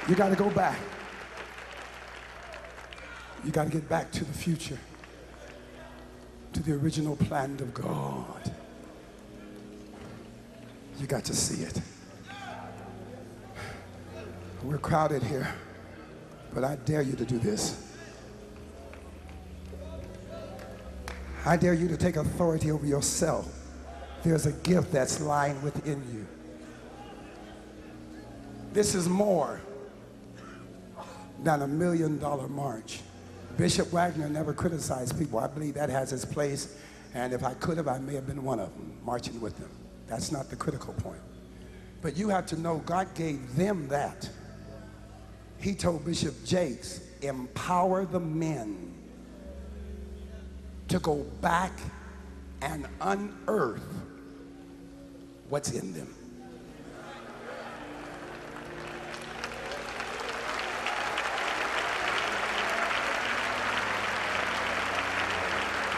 You got to go back. You got to get back to the future, to the original plan of God. You got to see it. We're crowded here, but I dare you to do this. I dare you to take authority over yourself. There's a gift that's lying within you. This is more than $1 million march. Bishop Wagner never criticized people. I believe that has its place, and if I could have, I may have been one of them, marching with them. That's not the critical point. But you have to know God gave them that. He told Bishop Jakes, empower the men to go back and unearth what's in them.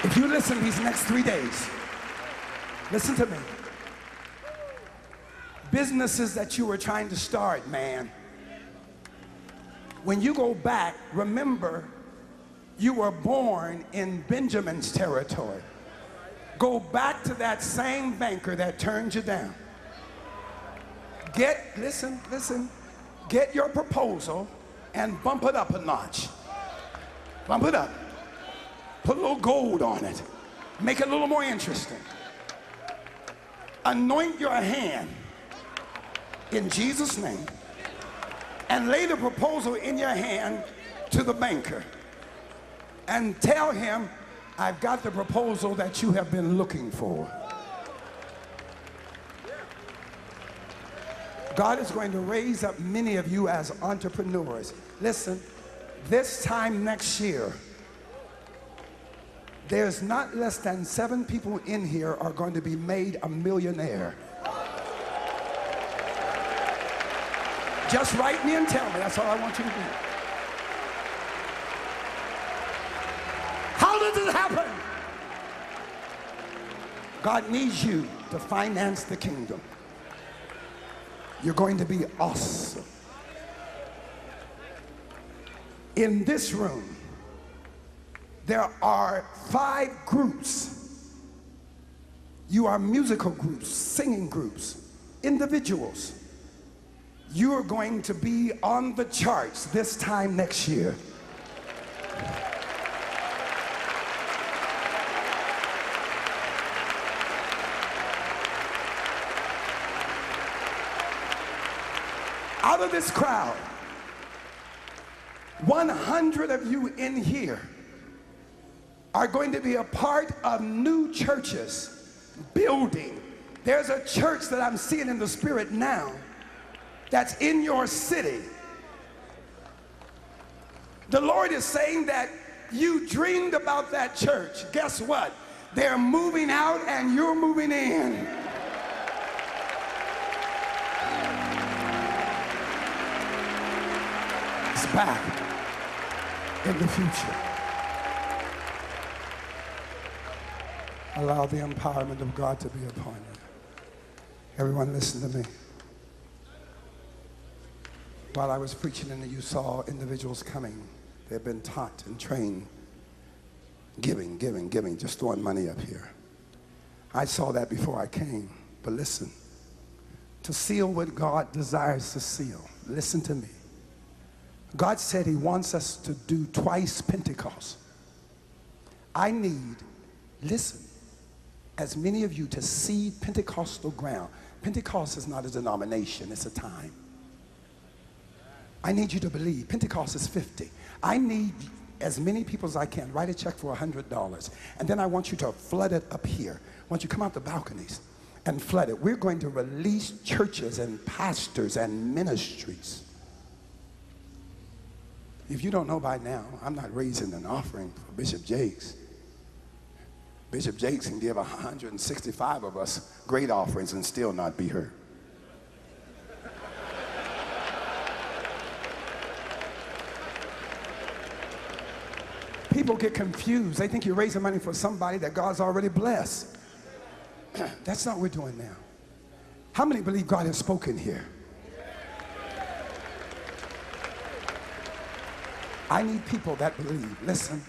If you listen these next 3 days, listen to me. Businesses that you were trying to start, man, when you go back, remember, you were born in Benjamin's territory. Go back to that same banker that turned you down. Listen, get your proposal and bump it up a notch. Bump it up. Put a little gold on it. Make it a little more interesting. Anoint your hand in Jesus' name and lay the proposal in your hand to the banker and tell him, I've got the proposal that you have been looking for. God is going to raise up many of you as entrepreneurs. Listen, this time next year, there's not less than 7 people in here are going to be made a millionaire. Just write me and tell me. That's all I want you to do. How does it happen? God needs you to finance the kingdom. You're going to be awesome. In this room, there are 5 groups. You are musical groups, singing groups, individuals. You are going to be on the charts this time next year. Out of this crowd, 100 of you in here are going to be a part of new churches building. There's a church that I'm seeing in the spirit now that's in your city. The Lord is saying that you dreamed about that church. Guess what? They're moving out and you're moving in. It's back in the future. Allow the empowerment of God to be upon you. Everyone listen to me. While I was preaching and you saw individuals coming, they've been taught and trained, giving, just throwing money up here. I saw that before I came, but listen, to seal what God desires to seal, listen to me. God said he wants us to do twice Pentecost. I need, listen, as many of you to seed Pentecostal ground. Pentecost is not a denomination, it's a time. I need you to believe. Pentecost is 50. I need as many people as I can. Write a check for $100. And then I want you to flood it up here. I want you to come out the balconies and flood it. We're going to release churches and pastors and ministries. If you don't know by now, I'm not raising an offering for Bishop Jakes. Bishop Jakes can give 165 of us great offerings and still not be heard. People get confused. They think you're raising money for somebody that God's already blessed. That's not what we're doing now. How many believe God has spoken here? I need people that believe. Listen,